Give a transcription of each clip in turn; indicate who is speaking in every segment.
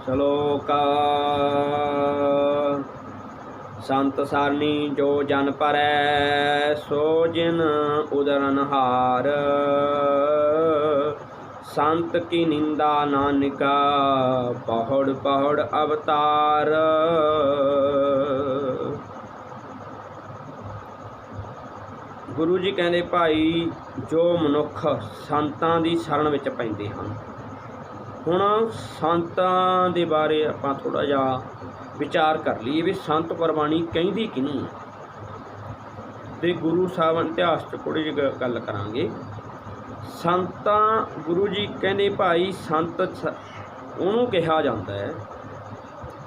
Speaker 1: ਸ਼ਲੋਕ ਸੰਤ ਸਾਰਨੀ ਜੋ ਜਨ ਪਰੈ ਸੋ ਜਿਨ ਉਦਰਨਹਾਰ संत की निंदा नानका पहाड़ पहाड़ अवतार। गुरु जी कहते भाई जो मनुख संतां दी शरण विच पैंदे हन। हुण संतां दे बारे आपां थोड़ा जिहा विचार कर लईए भी संत कुरबानी कहिंदी किहनूं ते गुरु साहब इतिहास च थोड़ी जी गल करांगे। संतां गुरु जी कहते भाई संत उहनूं कहा जाता है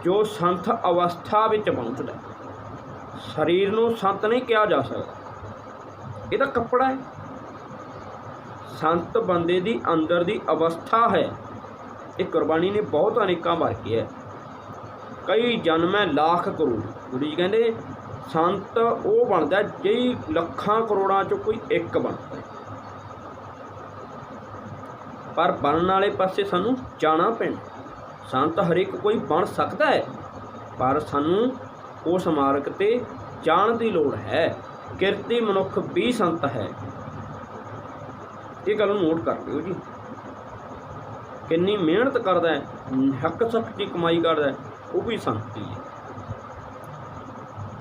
Speaker 1: जो संत अवस्था विच पहुँचदा है। शरीर नूं संत नहीं कहा जा सकता, ये तो कपड़ा है। संत बंदे दी अंदर दी अवस्था है। ये कुरबानी ने बहुत अनेकां बार की है, कई जन्म है लाख करोड़। गुरु जी कहते संत वो बनता जी लखां करोड़ां चों कोई एक बनता है, पर बनने वाले पासे सानू जाना पैना। संत हरेक कोई बन सकता है, पर सानू उस मार्ग ते जाण दी लोड़ है। किरती मनुख भी संत है, ये गल नोट कर लियो जी। किन्नी मेहनत करदा है, हक सक की कमाई करदा है, वो भी संत ही है।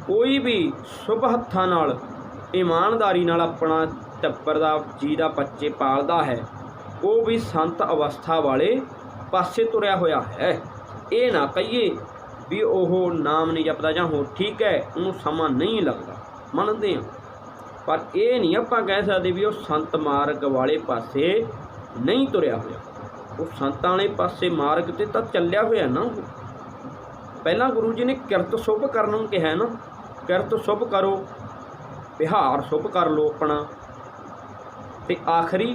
Speaker 1: कोई भी शुभ हत्थां नाल ईमानदारी नाल अपना टब्बर दा जी दा बच्चे पालदा है, वो भी संत अवस्था वाले पासे तुरया होया है। ये ना कहिए भी ओह नाम नहीं जपदा जां होर ठीक है उन्होंने समा नहीं लगता, मनते हैं, पर यह नहीं आपां कह सकते भी वो संत मार्ग वाले पासे नहीं तुरया होया। वो संतां वाले पासे मार्ग ते तां चलिया होया ना। पहला गुरु जी ने किरत शुभ करन नूं कहा ना, किरत शुभ करो, बिहार शुभ कर लो अपना, ते आखिरी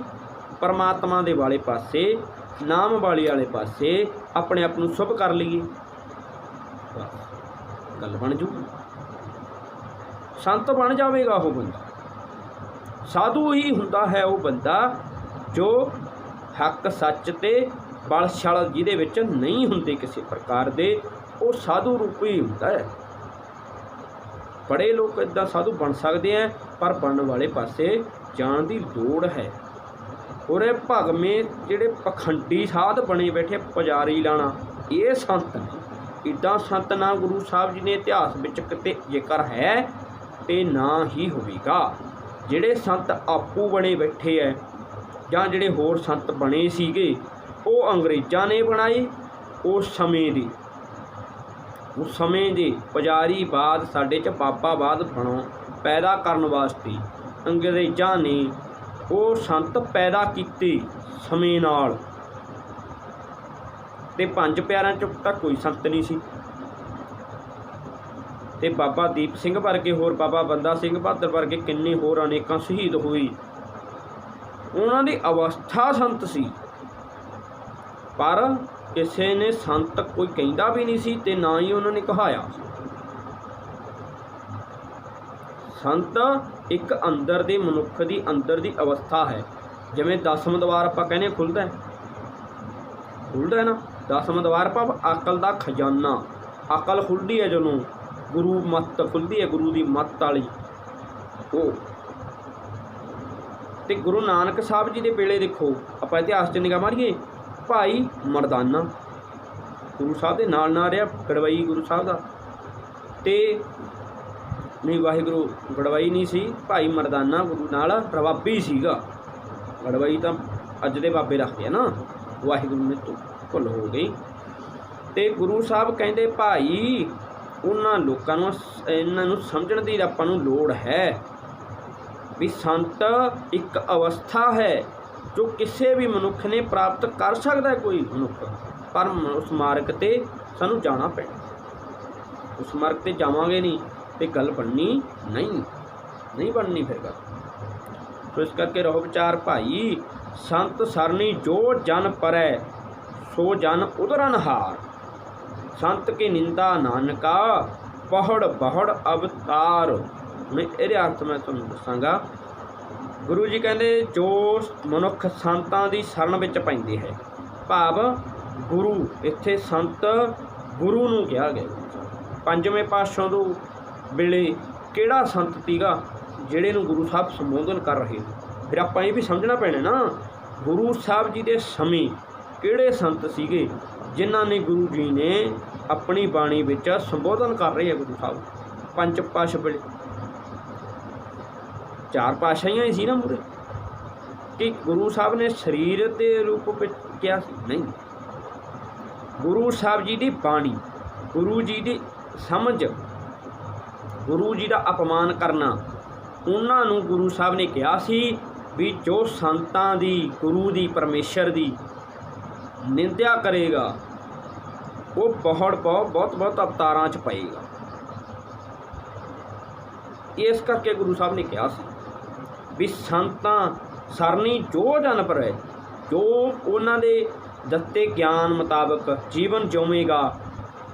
Speaker 1: परमात्मा दे वाले पासे नाम वाली वाले पासे अपने आप नूं शुभ कर लीए, गल बन जू। संत बन जाएगा वो बंदा। साधु ही हुंदा है वो बंदा जो हक सच ते बल छल जिहदे विच नहीं हुंदे किसी प्रकार दे, वो साधु रूप ही हुंदा है। बड़े लोग इदां साधु बन सकते हैं, पर बनने वाले पासे जाण दी लोड़ है। और भगवें जिहड़े पखंडी साध बने बैठे पुजारी लाना, ये संत ने। इदां संत ना गुरु साहब जी ने इतिहास विच किते जिक्र है ते ना ही होवेगा। जिहड़े संत आपू बने बैठे है जां जिहड़े होर संत बने सीगे, वो अंग्रेज़ां ने बनाए। उस समय दे पुजारीवाद साडे च बाबावाद बनो पैदा करन वास्ते अंग्रेज़ां ने वो संत पैदा किए समय नाल। ते पंज प्यारिਆਂ चों तां कोई संत नहीं सी। ते बाबा दीप सिंह वर्गे होर बाबा बंदा सिंह बहादुर वर्गे किन्ने होर अनेकां शहीद होए। उन्हां दी अवस्था संत सी, पर किसी ने संत कोई कहिंदा भी नहीं सी ते ना ही उन्होंने कहाया। संत एक अंदर दे मनुख दी अंदर दी अवस्था है। जिवें दसम द्वार आपां कहने खुलदा है ना, दसम द्वार भाव अकल दा खजाना। अकल खुलदी है जदों गुरु मत खुलदी है, गुरु दी मत वाली वो। ते गुरु नानक साहब जी दे वेले देखो आपां इतिहास च निगाह मारीए, भाई मरदाना गुरु साहब दे नाल ना रहा, गड़वई गुरु साहब दा ते नहीं वाहिगुरु गड़वई नहीं सी, भाई मरदाना गुरु नाल रवाबी सीगा। गड़वई तो अज दे बाबे रखते हैं ना, वाहिगुरु ने तो भुल हो गई। तो गुरु साहब कहते भाई उन्हां लोकां नूं इन्हां नूं समझण दी आपां नूं लोड़ है भी संत एक अवस्था है जो किसी भी मनुख ने प्राप्त कर सकता है। कोई मनुख, पर उस मार्ग ते सानूं जाना पैना। उस मार्ग ते जावांगे नहीं तो गल बननी नहीं बननी फिर गल। तो इस करके रहो विचार भाई, संत सरनी जो जन परै सो जन उदरनहार। संत की निंदा नानका पहाड़ पहाड़ अवतार। मैं ये अर्थ मैं तुहानूं दसांगा। गुरु जी कहते जो मनुख संतां दी शरण विच पैंदे है, भाव गुरु, इत्थे संत गुरु नूं कहा गया। पंजवें पातशाह दो वेले किहड़ा संत सीगा जिहड़े नूं गुरु साहब संबोधन कर रहे हैं। फिर आपां ये भी समझना पैना ना, गुरु साहब जी दे समय किहड़े संत सीगे जिन्हां ने गुरु जी ने अपनी बाणी विच संबोधन कर रहे हैं। गुरु साहब पंज पातशाह वेले चार पातशाहियां ही सी ना मूरे, कि गुरु साहब ने शरीर के रूप में क्या नहीं। गुरु साहब जी की बाणी, गुरु जी की समझ, गुरु जी का अपमान करना, उन्होंने गुरु साहब ने कहा सी भी जो संतां दी, गुरु दी, परमेश्वर दी निंदा करेगा वो बहुत बहुत अवतारां च पएगा। इस करके गुरु साहब ने कहा सी भी संतां सरनी जो जन पर है, जो उन्हां दे दत्ते ज्ञान मुताबक जीवन जिवेगा।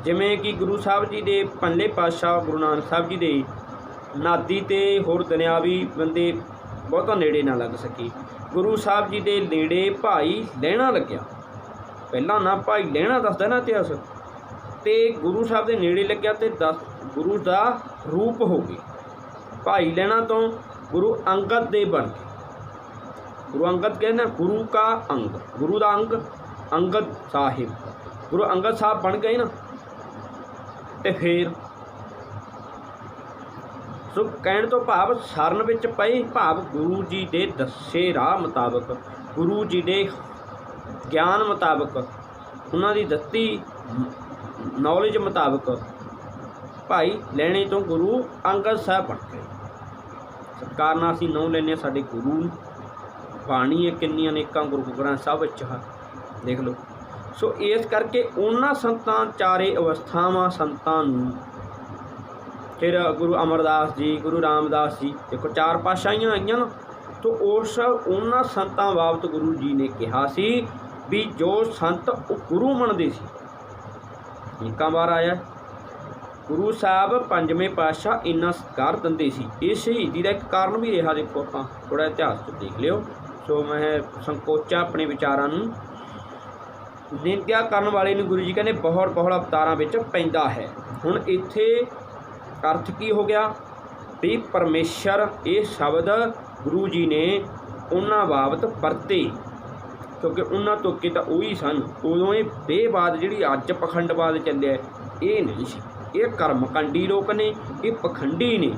Speaker 1: जिमें कि गुरु साहब जी दे पंजवें पातशाह गुरु नानक साहब जी दे नादी ते होर दुनियावी बंदे बहुता नेड़े ना लग सके। गुरु साहब जी दे नेड़े भाई लहणा लग्या, पहला ना भाई लहणा दसदा ना इतिहास, ते गुरु साहब दे नेड़े लग्या ते गुरु दा रूप हो गए। भाई लहणा तो गुरु अंगद दे बन गए। गुरु अंगद कहना गुरु का अंग, गुरु दा अंग अंगद साहिब, गुरु अंगद साहब बन गए ना। ते फिर सो कहण तो भाव सरन विच पए, भाव गुरु जी दे दस्से राह मुताबक, गुरु जी दे ज्ञान मुताबक, उन्हां दी दत्ती नॉलेज मुताबक भाई लैणे तो गुरु अंगद साहब बन गए। सरकार नाल असीं नौं लैने साडे गुरु बाणी है किन्नियां अनेकां गुरु ग्रंथ साहब विच देख लो। सो इस करके उन्हां संतां चारे अवस्थावां संतां नूं, फिर गुरु अमरदास जी, गुरु रामदास जी, देखो चार पातशाहियां आईयां ना। तो उस उन्हां संतां बाबत गुरु जी ने कहा सी भी जो संत गुरु मनदे सी। एक बार आया गुरु साहब पंजवें पातशाह इन्ना सत्कार दिंदे सी। ये शहीदी का एक कारण भी रहा, देखो आप थोड़ा इतिहास देख लियो। सो मैं संकोचा अपने विचारां नूं। निंदा करन वाले नूं गुरु जी कहने बहुत अवतारां विच पैंदा है। हुण इत्थे अर्थ की हो गया भी परमेश्वर ये शब्द गुरु जी ने उन्हां बाबत वरते, क्योंकि उन्हां तुक्के तां उही सन। उदों ये बेबाद जिहड़ी अज पखंडवाद चलिया ये नहीं सी। ये कर्मकांडी लोग ने, ये पखंडी ने।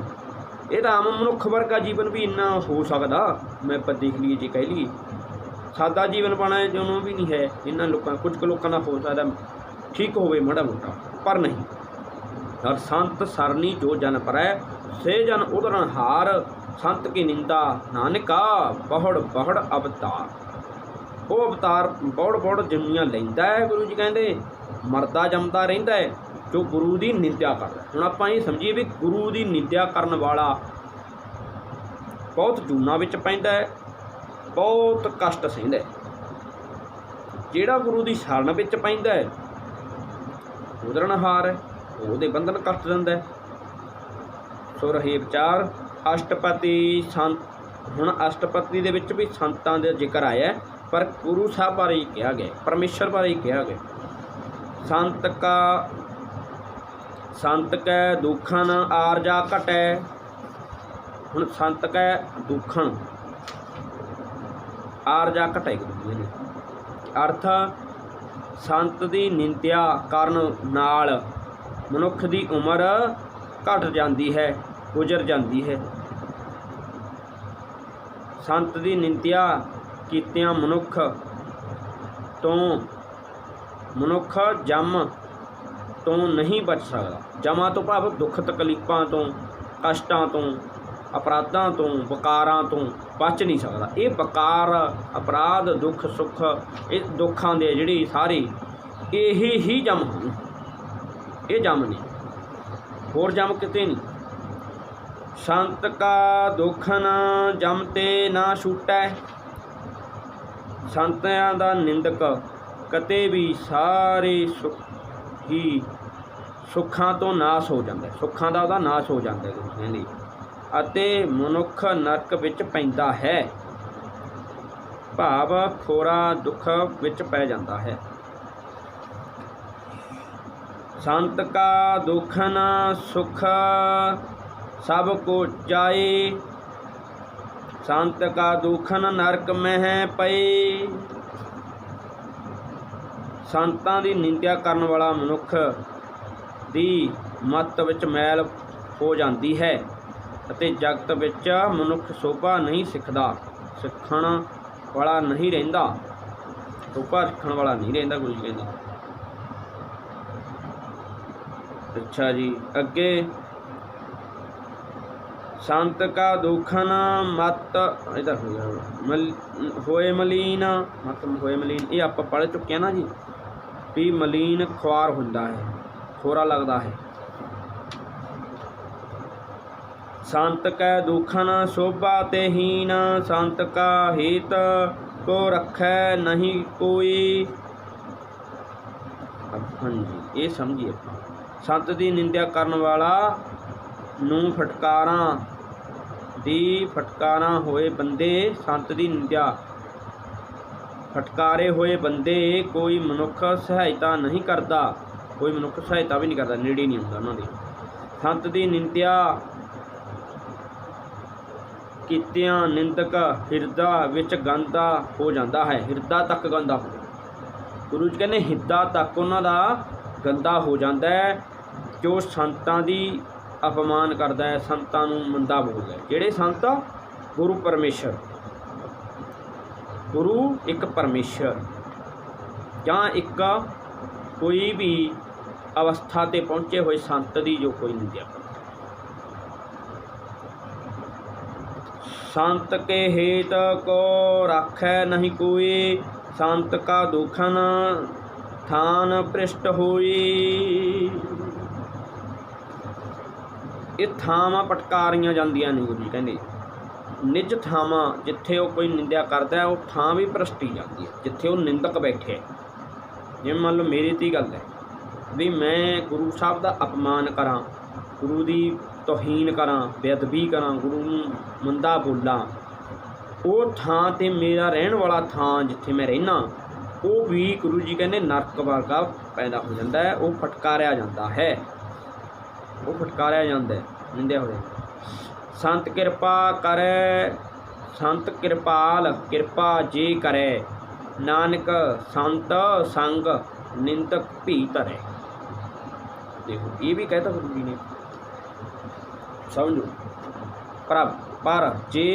Speaker 1: ये तो आम मनुख वर्गा जीवन भी इन्ना हो सकता, मैं पर देख लीए जे कह लीए सादा जीवन पाना जो भी नहीं है इन्होंने लोगों, कुछ लोगों का हो सकता ठीक होवे माड़ा मोटा, पर नहीं। हर संत सरनी जो जन पर है से जन उदरण हार, संत की निंदा नानका बहुड़ अवतार। वो अवतार बहुड़ जन्मियां लैंदा है। गुरु जी कहते मरदा जमदा रहिंदा है जो गुरु की निंदा करदा है। हुण आपां ये समझिए भी गुरु की निंदा करन वाला बहुत जूना विच पैंदा है, बहुत कष्ट सहंदा है। जिहड़ा गुरु की शरण विच पैंदा है उदरणहार है, ਉਹਦੇ ਬੰਧਨ ਕੱਟ ਦਿੰਦਾ है। सो रहे विचार अष्टपति संत। हुण अष्टपति दे विच भी संतां दे जिक्र आया, पर गुरु साहब बारे ही कहा गया, परमेश्वर बारे ही कहा गया। संत कै दुखन आरजा घटै। हुण संत कै दुखन आरजा घटै ने अर्थ संत की निंदा करन नाल मनुख की उम्र घट जाती है, गुजर जाती है। संत की निंदा कीतियां मनुख जम तो नहीं बच सकता। जमा तो भाव दुख तकलीफां तो, कष्टां तो, अपराधां तो, वकारां तो बच नहीं सकता। ये वकार अपराध दुख सुख इस दुखां दे जिहड़े सारे यही ही जम हैं, ये जम नहीं, होर जम किते नहीं। संत का दुख न जमते ना छूटै। संतां दा निंदक कते भी सारे सुख ही सुखां तो नाश हो जाता है, सुखां दा उहदा नाश हो जाता है कहंदे, अते मनुख नरक विच पैंदा है। भाव खोरा दुख विच पै जाता है। संत का दुखन सुख सब को जाए, संत का दुखन नरक में पए। संतां दी निंदा करन वाला मनुख दी मत विच मैल हो जाती है ਅਤੇ जगत विच मनुख शोभा नहीं सिखदा, सिखण वाला नहीं रहिंदा, शोभा सिखण वाला नहीं रहिंदा। गुरु जी कहंदे। अच्छा जी, अगे संत का दुखन मत इधर हो गया होए मलीन, मत होए मलीन, ये आप पढ़ चुके हैं ना जी भी मलीन खुआर हुंदा है, खोरा लगता है। संत कै दुखन शोभा ते हीन, संत का हित को रखै नहीं कोई। हाँ जी, ये समझिए संत की निंदा करन वाला नूं फटकारा होए बंदे, संत की निंदा फटकारे होए बंदे कोई मनुख सहायता नहीं करता, कोई मनुख सहायता भी नहीं करता, नेड़े नहीं हुंदा उन्हां दे। संत की निंदा कीतियां निंदक हिरदा विच गंदा हो जाता है, हिरदा तक गंदा हो। गुरु जी कहते हिरदा तक उन्हां दा गंदा हो जाता है जो संतां दी अपमान करता है, संतां नूं मंदा बोलदा है। जिहड़े संत गुरु परमेश्वर, गुरु एक परमेश्वर जां एक कोई भी अवस्था ते पहुँचे हुए संत दी जो कोई निंदा करे। संत के हेत को राखै नहीं कोई, संत का दुखन थान पृष्ठ होई। ये थावां पटकारियां जांदियां ने। गुरु जी कहंदे निज थावां जिथे वो कोई निंदा करता है, वो थां भी भ्रष्टी जाती है जिथे वो निंदक बैठे। जिवें मान लो मेरी ती गल है भी मैं गुरु साहब का अपमान करा, गुरु की तौहीन करा, बेअदबी करा, गुरु नूं मंदा बोला, वो थां ते मेरा रहन वाला थां जिथे मैं रहना वो भी गुरु जी कहते नरक वर्गा पैदा हो जाता है, वो फटकारिया जाता है, वो फटकारिया जाता है, निंदे हो जाए। संत कृपा करे, संत कृपाल कृपा जे करे, नानक संत संग निंदक भी धरे। देखो ये भी कहता गुरु जी ने, समझो पर जे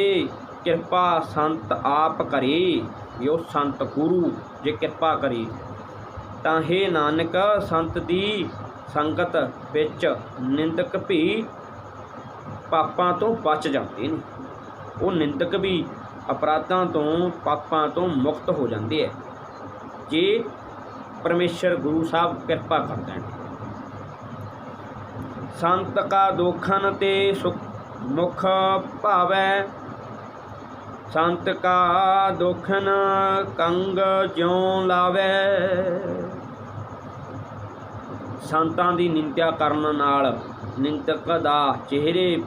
Speaker 1: कृपा संत आप करे, यो संत गुरु जे कृपा करे तां हे नानक संत दी संगत विच निंदक भी पापां तो बच जाते हैं। वो निंदक भी अपराधां तो पापां तो मुक्त हो जाते हैं जे परमेश्वर गुरु साहब कृपा करते हैं। संत का दोखन ते सुख मुख भावै, संत का दोखन कंग ज्यों लावै। संतां दी निंदा करन नाल निंदक दा चेहरे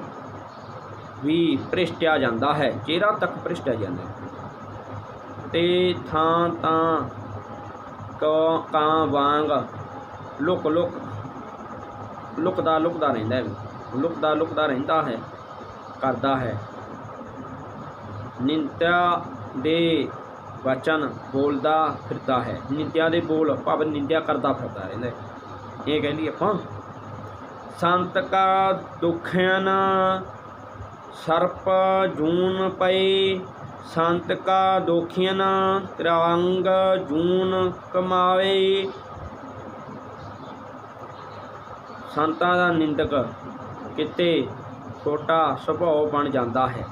Speaker 1: भी भ्रिष्टिया जाता है, चेहरा तक भ्रिष्टिया जाता है ते थां तां कां वांग लुकदा रहिंदा है, लुकदा रहिंदा है, करदा है। निंदा दे वचन बोलदा फिरदा है, निंदा दे बोल भाव निंदा करदा फिरदा रहिंदा है। ये कहंदी आपां संत का दुखन सर्प जून पए, संत का दोखियन तिरंग जून कमावे। संतां दा निंदक किते छोटा सुभाव बन जाता है,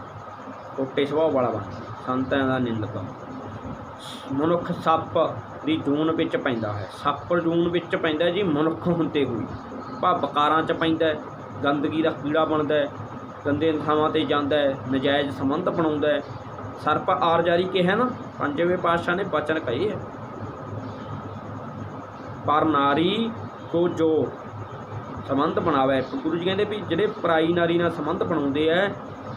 Speaker 1: छोटे सुभाव वाला बन संतां दा निंदक। मनुख सप की जून विच पैंदा है, सप जून विच पैंदा जी मनुख हुंदे होए, बकारां च पैंदा, गंदगी का कीड़ा बनता है, गंदे थावां ते जांदा है, नजायज़ संबंध बनाउंदा है। सर्प आर जारी कहा ना, पंजवें पातशाह ने वचन कहे है, पर नारी को जो संबंध बनावे। गुरु जी कहते भी जिहड़े पराई नारी नाल संबंध बनाउंदे है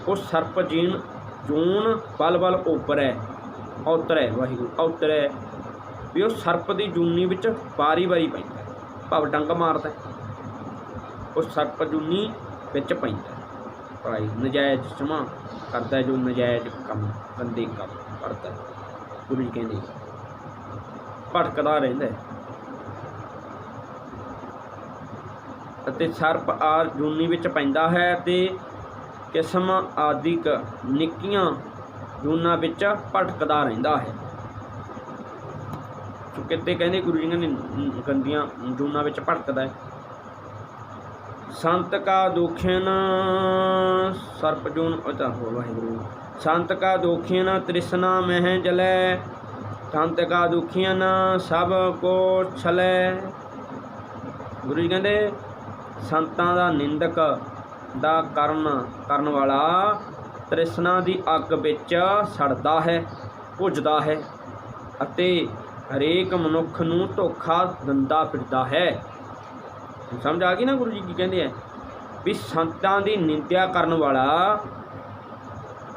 Speaker 1: वो सर्प जीन जून बल बल उपर है, औतर है, वाहिगुरू औतर है भी वो सर्प की जूनी विच बारी बारी पैंदा, ਭਾਵ ਡੰਗ ਮਾਰਦਾ, ਉਹ ਸਰਪ ਜੂਨੀ ਵਿੱਚ ਪੈਂਦਾ। ਭਾਈ ਨਜਾਇਜ਼ ਸਮਾਂ ਕਰਦਾ, ਜੋ ਨਜਾਇਜ਼ ਕੰਮ ਗੰਦੇ ਕੰਮ ਕਰਦਾ, ਗੁਰੂ ਜੀ ਕਹਿੰਦੇ ਭਟਕਦਾ ਰਹਿੰਦਾ ਅਤੇ ਸਰਪ ਆ ਜੂਨੀ ਵਿੱਚ ਪੈਂਦਾ ਹੈ ਅਤੇ ਕਿਸਮ ਆਦਿਕ ਨਿੱਕੀਆਂ ਜੂਨਾਂ ਵਿੱਚ ਭਟਕਦਾ ਰਹਿੰਦਾ ਹੈ। ਸੋ ਕਿਤੇ ਕਹਿੰਦੇ ਗੁਰੂ ਜੀ ਕਹਿੰਦੇ ਗੰਦੀਆਂ ਜੂਨਾਂ ਵਿੱਚ ਭਟਕਦਾ ਹੈ। ਸੰਤ ਕਾ ਦੋਖਿਨ ਸਰਪ ਜੂਨ ਹੋ ਵਾਹਿਗੁਰੂ। ਸੰਤ ਕਾ ਦੋਖਿਨ ਤ੍ਰਿਸ਼ਨਾ ਮਹਿ ਜਲੈ, ਸੰਤ ਕਾ ਦੁਖੀਨ ਸਭ ਕੋ ਛਲੈ। ਗੁਰੂ ਜੀ ਕਹਿੰਦੇ ਸੰਤਾਂ ਦਾ ਨਿੰਦਕ ਦਾ ਕਰਨ ਵਾਲਾ ਤ੍ਰਿਸ਼ਨਾ ਦੀ ਅੱਗ ਵਿੱਚ ਸੜਦਾ ਹੈ, ਭੁੱਜਦਾ ਹੈ ਅਤੇ ਹਰੇਕ ਮਨੁੱਖ ਨੂੰ ਧੋਖਾ ਦਿੰਦਾ ਫਿਰਦਾ ਹੈ। ਸਮਝ ਆ ਗਈ ਨਾ ਗੁਰੂ ਜੀ ਕੀ ਕਹਿੰਦੇ ਆ ਵੀ ਸੰਤਾਂ ਦੀ ਨਿੰਦਿਆ ਕਰਨ ਵਾਲਾ,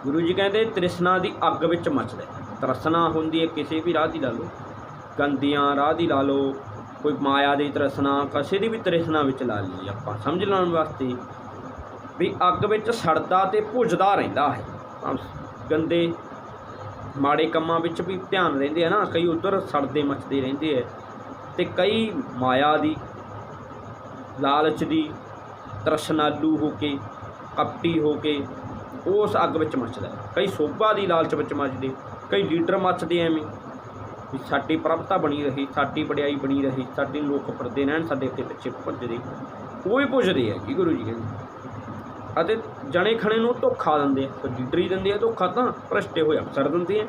Speaker 1: ਗੁਰੂ ਜੀ ਕਹਿੰਦੇ ਤ੍ਰਿਸ਼ਨਾ ਦੀ ਅੱਗ ਵਿੱਚ ਮੱਚਦਾ। ਤ੍ਰਿਸ਼ਨਾ ਹੁੰਦੀ ਹੈ ਕਿਸੇ ਵੀ ਰਾਹ ਦੀ ਲਾ ਲਓ, ਗੰਦੀਆਂ ਰਾਹ ਦੀ ਲਾ ਲਓ, ਕੋਈ ਮਾਇਆ ਦੀ ਤ੍ਰਿਸ਼ਨਾ, ਕਿਸੇ ਦੀ ਵੀ ਤ੍ਰਿਸ਼ਨਾ ਵਿੱਚ ਲਾ ਲਈ ਆਪਾਂ ਸਮਝ ਲੈਣ ਵਾਸਤੇ ਵੀ ਅੱਗ ਵਿੱਚ ਸੜਦਾ ਅਤੇ ਭੁੱਜਦਾ ਰਹਿੰਦਾ ਹੈ। ਗੰਦੇ ਮਾੜੇ ਕੰਮਾਂ ਵਿੱਚ ਵੀ ਧਿਆਨ ਰਹਿੰਦੇ ਆ ਨਾ, ਕਈ ਉੱਧਰ ਸੜਦੇ ਮੱਚਦੇ ਰਹਿੰਦੇ ਹੈ ਅਤੇ ਕਈ ਮਾਇਆ ਦੀ, ਲਾਲਚ ਦੀ, ਤ੍ਰਿਸ਼ਨਾਲੂ ਹੋ ਕੇ, ਕਪਟੀ ਹੋ ਕੇ ਉਸ ਅੱਗ ਵਿੱਚ ਮੱਚਦਾ। ਕਈ ਸੋਭਾ ਦੀ ਲਾਲਚ ਵਿੱਚ ਮੱਚਦੇ, ਕਈ ਲੀਡਰ ਮੱਚਦੇ ਐਵੇਂ ਵੀ ਸਾਡੀ ਪ੍ਰਭਤਾ ਬਣੀ ਰਹੀ, ਸਾਡੀ ਵਡਿਆਈ ਬਣੀ ਰਹੀ, ਸਾਡੇ ਲੋਕ ਫਿਰਦੇ ਰਹਿਣ, ਸਾਡੇ ਅੱਗੇ ਪਿੱਛੇ ਭੱਜਦੇ, ਉਹ ਹੀ ਪੁੱਜਦੇ ਹੈ ਜੀ ਗੁਰੂ ਜੀ ਕਹਿੰਦੇ। ਅਤੇ ਜਣੇ ਖਣੇ ਨੂੰ ਧੋਖਾ ਦਿੰਦੇ ਆ, ਕੋਈ ਲੀਡਰ ਹੀ ਦਿੰਦੇ ਆ ਧੋਖਾ, ਤਾਂ ਭ੍ਰਿਸ਼ਟੇ ਹੋਏ ਅਫਸਰ ਦਿੰਦੇ ਆ,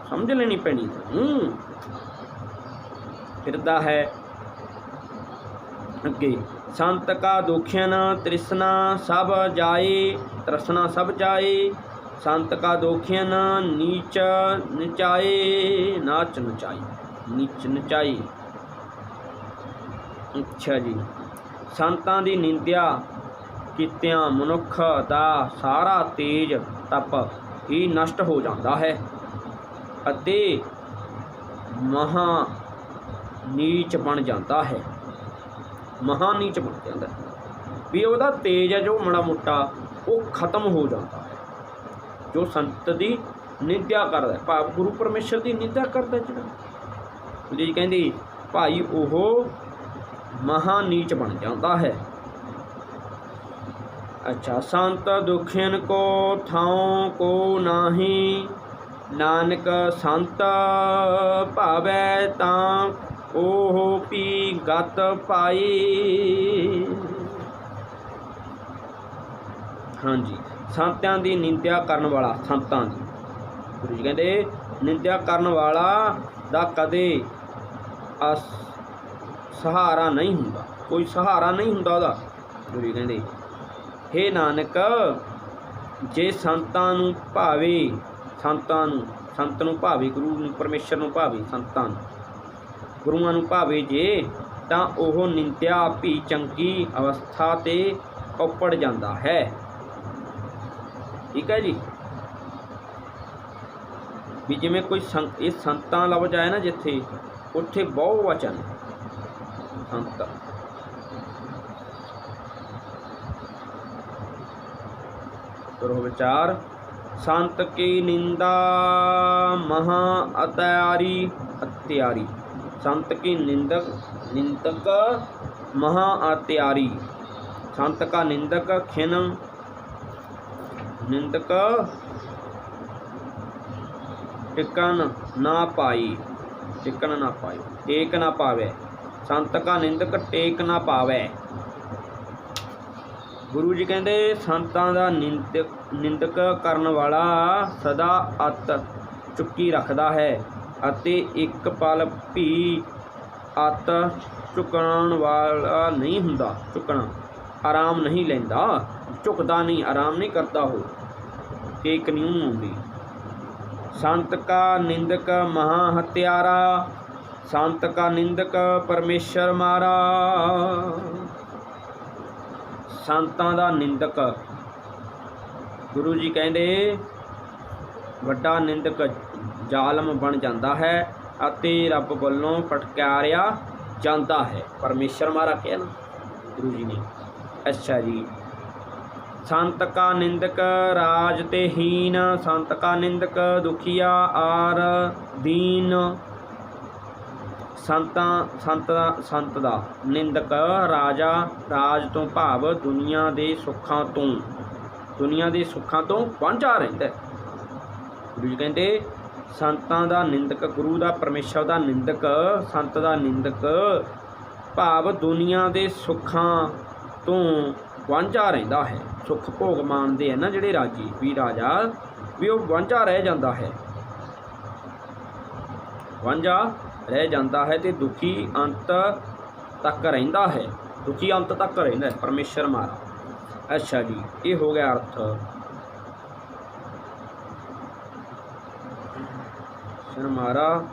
Speaker 1: ਸਮਝ ਲੈਣੀ ਪੈਣੀ। ਫਿਰਦਾ ਹੈ ਅੱਗੇ। ਸੰਤ ਕਾ ਦੋਖਿਨ ਤ੍ਰਿਸ਼ਨਾ ਸਭ ਜਾਏ, ਤ੍ਰਿਸ਼ਨਾ ਸਭ ਜਾਏ। ਸੰਤ ਕਾ ਦੋਖਿਨ ਨੀਚ ਨਚਾਏ, ਨਾਚ ਨਚਾਈ, ਨੀਚ ਨਚਾਈ। ਅੱਛਾ ਜੀ। ਸੰਤਾਂ ਦੀ ਨਿੰਦਿਆ ਕੀਤਿਆਂ ਮਨੁੱਖ ਦਾ ਸਾਰਾ ਤੇਜ ਤਪ ਹੀ ਨਸ਼ਟ ਹੋ ਜਾਂਦਾ ਹੈ ਅਤੇ ਮਹਾ ਨੀਚ ਬਣ ਜਾਂਦਾ ਹੈ। ਮਹਾ ਨੀਚ ਬਣ ਜਾਂਦਾ ਵੀ ਉਹਦਾ ਤੇਜ ਹੈ ਜੋ ਮਾੜਾ ਮੋਟਾ ਉਹ ਖਤਮ ਹੋ ਜਾਂਦਾ ਹੈ। ਜੋ ਸੰਤ ਦੀ ਨਿੰਦਿਆ ਕਰਦਾ, ਭਾਵ ਗੁਰੂ ਪਰਮੇਸ਼ਰ ਦੀ ਨਿੰਦਿਆ ਕਰਦਾ, ਜਿਹੜਾ ਜੀ ਕਹਿੰਦੀ ਭਾਈ ਉਹ ਮਹਾ ਨੀਚ ਬਣ ਜਾਂਦਾ ਹੈ। ਅੱਛਾ। ਸੰਤ ਦੁਖੀਨ ਕੋ ਥਾਉ ਕੋ ਨਾਹੀ, ਨਾਨਕ ਸੰਤ ਭਾਵੈ ਤਾਂ ਉਹ ਪੀ ਗਤ ਪਾਈ। ਹਾਂਜੀ। ਸੰਤਾਂ ਦੀ ਨਿੰਦਿਆ ਕਰਨ ਵਾਲਾ, ਸੰਤਾਂ ਦੀ ਗੁਰੂ ਜੀ ਕਹਿੰਦੇ ਨਿੰਦਿਆ ਕਰਨ ਵਾਲਾ ਦਾ ਕਦੇ ਸਹਾਰਾ ਨਹੀਂ ਹੁੰਦਾ, ਕੋਈ ਸਹਾਰਾ ਨਹੀਂ ਹੁੰਦਾ ਉਹਦਾ। ਗੁਰੂ ਜੀ ਕਹਿੰਦੇ ਹੇ ਨਾਨਕ ਜੇ ਸੰਤਾਂ ਨੂੰ ਭਾਵੇ, ਸੰਤ ਨੂੰ ਭਾਵੇ, ਗੁਰੂ ਨੂੰ ਪਰਮੇਸ਼ਰ ਨੂੰ ਭਾਵੇ, ਸੰਤਾਂ ਨੂੰ ਗੁਰੂਆਂ ਨੂੰ ਭਾਵੇ ਜੇ, ਤਾਂ ਉਹ ਨਿੰਦਿਆ ਵੀ ਚੰਗੀ ਅਵਸਥਾ 'ਤੇ ਉੱਪੜ ਜਾਂਦਾ ਹੈ। ਠੀਕ ਹੈ ਜੀ। ਵੀ ਜਿਵੇਂ ਕੋਈ ਇਹ ਸੰਤਾਂ ਲਫ਼ਜ਼ ਆਇਆ ਨਾ ਜਿੱਥੇ, ਉੱਥੇ ਬਹੁ ਵਚਨ ਸੰਤ। ਕਰੋ ਵਿਚਾਰ। ਸੰਤ ਕੀ ਨਿੰਦਾ ਮਹਾ ਅਤਿਆਰੀ, ਅਤਿਆਰੀ। संत की निंदक महा अत्यारी। संत का निंदक खिन, निंदक टिकन ना पाई, टिकन ना पाई, टेक ना पावे। संत का निंदक टेक ना पावे। गुरु जी कहते संतां दा निंदक करन वाला सदा अत चुकी रखदा है ਅਤੇ ਇੱਕ ਪਲ ਵੀ ਅੱਤ ਝੁਕਣ ਵਾਲਾ ਨਹੀਂ ਹੁੰਦਾ। ਝੁਕਣਾ ਆਰਾਮ ਨਹੀਂ ਲੈਂਦਾ, ਝੁਕਦਾ ਨਹੀਂ, ਆਰਾਮ ਨਹੀਂ ਕਰਦਾ, ਉਹ ਟੇਕ ਨਹੀਂ ਹੁੰਦੀ। ਸੰਤ ਕਾ ਨਿੰਦਕ ਮਹਾ ਹਤਿਆਰਾ, ਸੰਤ ਕਾ ਨਿੰਦਕ ਪਰਮੇਸ਼ਰ ਮਾਰਾ। ਸੰਤਾਂ ਦਾ ਨਿੰਦਕ ਗੁਰੂ ਜੀ ਕਹਿੰਦੇ ਵੱਡਾ ਨਿੰਦਕ ਜ਼ਾਲਮ ਬਣ ਜਾਂਦਾ ਹੈ ਅਤੇ ਰੱਬ ਵੱਲੋਂ ਫਟਕਾਰਿਆ ਜਾਂਦਾ ਹੈ। ਪਰਮੇਸ਼ਰ ਮਾਰਾ ਕਿਹਾ ਨਾ ਗੁਰੂ ਜੀ ਨੇ। ਅੱਛਾ ਜੀ। ਸੰਤ ਕਾ ਨਿੰਦਕ ਰਾਜ ਤੇ ਹੀਨ, ਸੰਤ ਕਾ ਨਿੰਦਕ ਦੁਖੀਆ ਆਰ ਦੀਨ। ਸੰਤ ਦਾ ਨਿੰਦਕ ਰਾਜਾ, ਰਾਜ ਤੋਂ ਭਾਵ ਦੁਨੀਆ ਦੇ ਸੁੱਖਾਂ ਤੋਂ ਵਾਂਝਾ ਰਹਿੰਦਾ। ਗੁਰੂ ਜੀ ਕਹਿੰਦੇ ਸੰਤਾਂ ਦਾ ਨਿੰਦਕ, ਗੁਰੂ ਦਾ ਪਰਮੇਸ਼ਰ ਦਾ ਨਿੰਦਕ, ਸੰਤ ਦਾ ਨਿੰਦਕ ਭਾਵ ਦੁਨੀਆ ਦੇ ਸੁੱਖਾਂ ਤੋਂ ਵਾਂਝਾ ਰਹਿੰਦਾ ਹੈ। ਸੁੱਖ ਭੋਗ ਮਾਣਦੇ ਹੈ ਨਾ ਜਿਹੜੇ ਰਾਜੀ ਵੀ ਰਾਜਾ ਵੀ, ਉਹ ਵਾਂਝਾ ਰਹਿ ਜਾਂਦਾ ਹੈ, ਵਾਂਝਾ ਰਹਿ ਜਾਂਦਾ ਹੈ। ਤੇ ਦੁਖੀ ਅੰਤ ਤੱਕ ਰਹਿੰਦਾ ਹੈ, ਦੁਖੀ ਅੰਤ ਤੱਕ ਰਹਿੰਦਾ ਹੈ ਪਰਮੇਸ਼ਰ ਮਾਰਾ। ਅੱਛਾ ਜੀ, ਇਹ ਹੋ ਗਿਆ ਅਰਥ। ਮਾਰਾ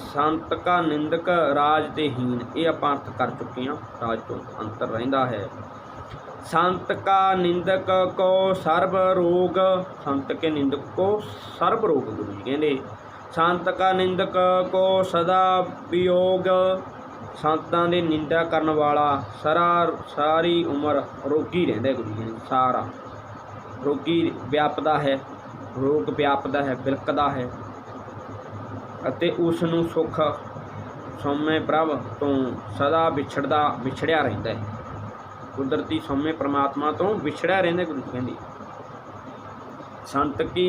Speaker 1: ਸੰਤ ਕਾ ਨਿੰਦਕ ਰਾਜ ਤੇ ਹੀਨ, ਇਹ ਆਪਾਂ ਅਰਥ ਕਰ ਚੁੱਕੇ ਹਾਂ। ਰਾਜ ਤੋਂ ਅੰਤਰ ਰਹਿੰਦਾ ਹੈ। संत का निंदक को सर्व रोग, संत के निंदक को सर्व रोग गुरु जी कहते। संत का निंदक को सदा वियोग, संतां दे निंदा करन वाला सारी उम्र रोगी रहिंदा गुरु जी कहते। सारा रोगी व्यापदा है, रोग व्यापदा है, बिलकदा है अते उस नूं सुख सौम्य प्रभ तो सदा विछड़िया रहिंदा है। कुदरती सौम्य परमात्मा तो विछड़िया रहिंदा गुरु जी कहंदे। संत की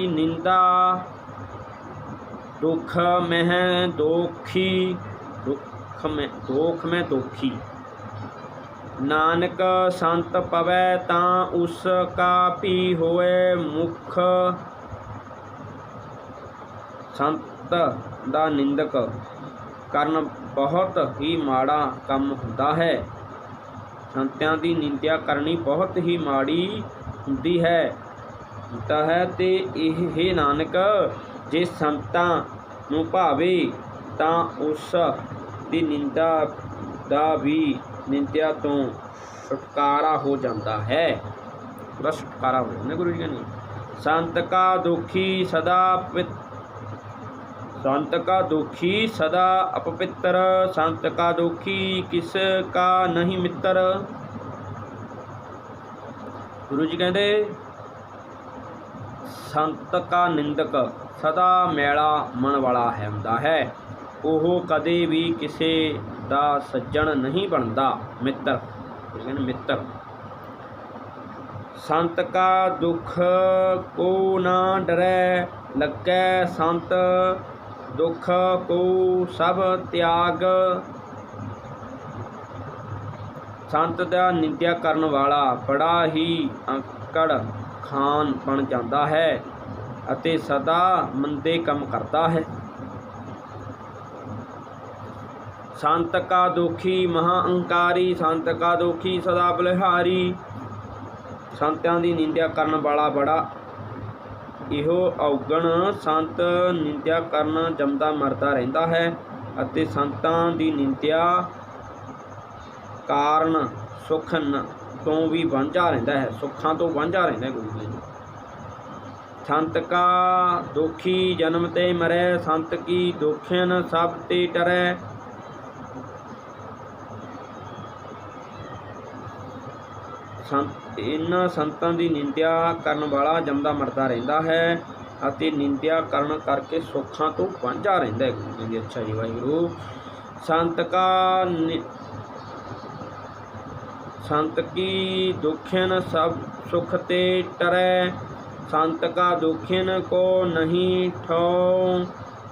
Speaker 1: निंदा दुख में दोखी, दोख में दोखी। नानक संत पवै तां उसका भी होए मुख। संत दा निंदक करन बहुत ही माड़ा काम हुंदा है। संतां दी निंदा करनी बहुत ही माड़ी हुंदी है ते हे नानक जे संतां नूं भावे तां उस दी निंदा दा भी निंदा तो छुटकारा हो जाता है, पूरा छुटकारा हो जाता है गुरु जी का नहीं। संत का दुखी सदा संत का दुखी सदा अपवित्र, संत का दुखी किसका नहीं मित्र। गुरु जी कहते संत का निंदक सदा मैला मन वाला है हुंदा है, ओह कदे भी किसी दा सज्जन नहीं बनता मित्र। मित्र संत का दुख को ना डरै लगे, संत दुख को सब त्याग। संत दा निंदा करन वाला बड़ा ही अंकड़ खान बन जाता है अते सदा मंदे कम करता है। संत का दुखी महाअंकारी, संत का दुखी सदा बलिहारी। संतां दी निंदा करन वाला बड़ा इहो औगण संत निंदा करन जमदा मरदा रहिंदा है अते संतां दी निंदा कारण सुख तो भी वांझा रहिंदा है, सुखां तो वांझा रहिंदा है गुरु जी। संत का दुखी जन्म ते मरै, संत की दुखियन सब ते टरै। इन्हां संतां दी निंदा करन वाला जमदा मरदा रहिंदा है अते निंदा करन करके सुखां तो वांझा रहिंदा है गुरु जी। अच्छा जी वाहिगुरू। संत की दुखियन सब सुख ते टरै, संत का दुखियन को नहीं ठो।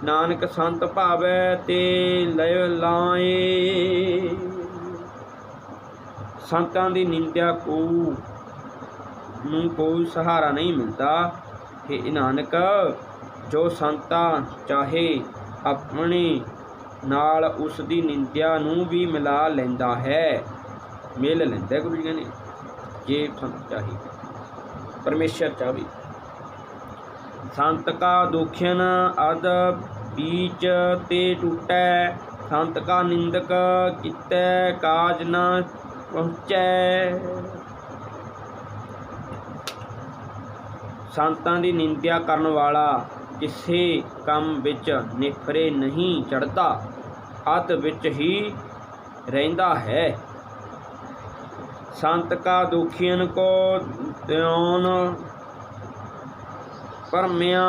Speaker 1: नानक संत भावै ते लय लाए। संतां दी निंदा को कोई सहारा नहीं मिलता। हे नानक जो संता चाहे अपने नाल उस दी निंदा नूं भी मिला लैंदा है, मेल लैंदा गुरु जी ने। जे संत चाहे परमेश्वर चाहे। संत का दुखियन अद बीच ते टूटै, संत का निंदक कितै काज न पहुँचै। संतां दी निंदा करन वाला किसी काम विच निफरे नहीं चढ़ता। अत विच ही रहिंदा है। संत का दुखियन को त्योन परमिया,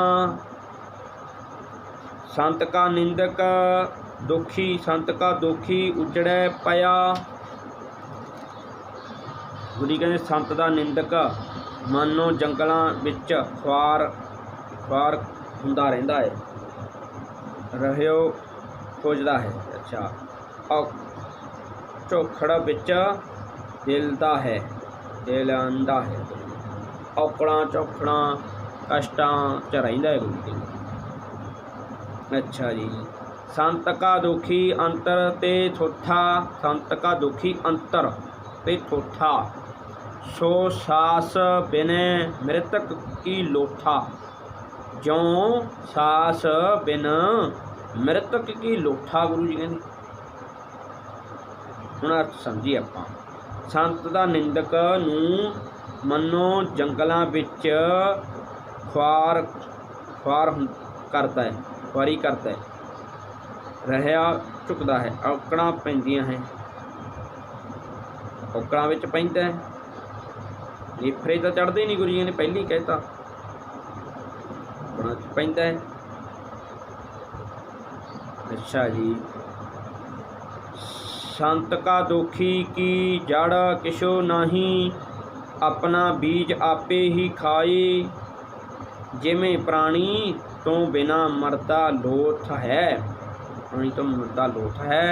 Speaker 1: संत का निंदक दुखी, संत का दुखी उजड़े पया। गुरु जी कहते संत का निंदक मानो जंगलों विच ख्वार हुंदा रहिंदा है, रहियो खोजदा है। अच्छा, और झोखड़ विच दिलदा है, दिलांदा है, औकड़ां झोखड़ां कष्टां च रहिंदा है गुरु जी। अच्छा जी, संत का दुखी अंतर ते थोथा, संत का दुखी अंतर ते थोथा, सो सास बिन मृतक की लोथा। ज्यों सास बिन मृतक की लोथा। गुरु जी कहते हुण अर्थ समझिए आपां। संत दा निंदक नूं मनो जंगलां विच ख्वार करता है, ख्वारी करता है, रहया झुकदा है, औकड़ां पैंदियां हैं, औकड़ां विच पैंदा है। नेफरे तो चढ़ते नहीं, गुरु जी ने पहले ही कहता, औकड़ां च पैंदा है। अच्छा जी, संत का दुखी की जड़ किशो नाही, अपना बीज आपे ही खाए। जिमें प्राणी तो बिना मरदा लोथ है, प्राणी तो मरदा लोथ है,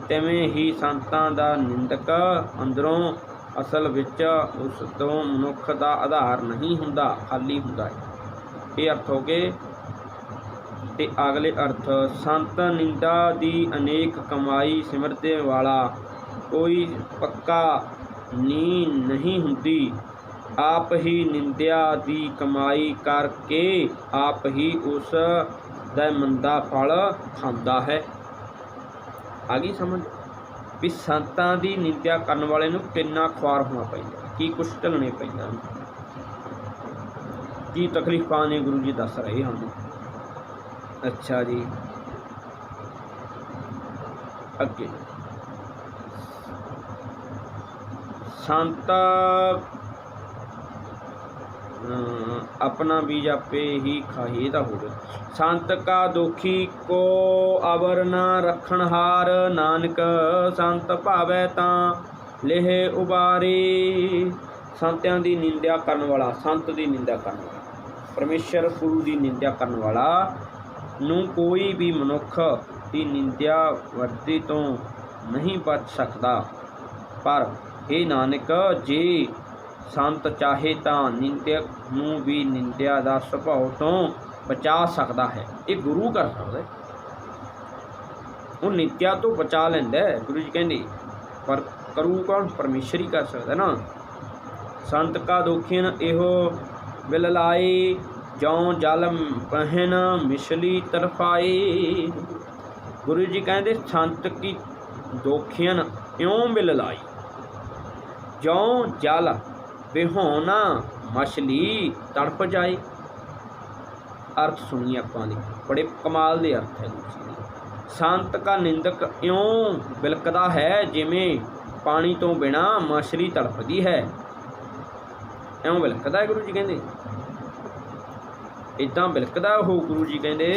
Speaker 1: तिवें ही संतां दा निंदक अंदरों असल विच उस तो मनुख का आधार नहीं हुंदा, खाली हुंदा है। ये अर्थ हो गए। ते अगले अर्थ, संत निंदा दी अनेक कमाई सिमरते वाला, कोई पक्का नी नहीं हुंदी, आप ही निंदिया दी कमाई करके आप ही उस दा मंदा फल खांदा है। आ गई समझ भी संतां दी निंदिया करन वाले नूं किन्ना ख्वार होना पैंदा, की कुछ ढलने पैंदा, की तकलीफां ने गुरु जी दस रहे हैं। अच्छा जी, अगे संत अपना बीज आपे ही खाही दा हो गया। संत का दुखी को अवर न रखणहार, नानक संत भावै तां लेह उबारे। संत्यां दी निंदा करन वाला, संत दी निंदा करन वाला, परमेश्वर गुरु दी निंदा करन वाला नूं कोई भी मनुख दी निंदा वर्दी तो नहीं बच सकदा। पर हे नानक, जे संत चाहे तां निंदक नूं भी निंदा दा सुभाव तो बचा सकदा है। ये गुरु कर सकदा है, वो निंदा तो बचा लैंदा है। गुरु जी कहंदे पर करू कौन? परमेश्वर ही कर सकदा ना। संत का दुखियन एहो बिल लाए, जौं जल पहन मिसली तरफाए। गुरु जी कहते संत की दोखियन इयों बिल लाई, जौं जल बिहोना मछली तड़प जाए। अर्थ सुनिए आपां दे, बड़े कमाल दे अर्थ है। संत का निंदक इयों बिलकदा है जिमें पानी तो बिना मछली तड़पदी है। इयों बिलकदा है, गुरु जी कहते इदां बिलकदा हो। गुरु जी कहते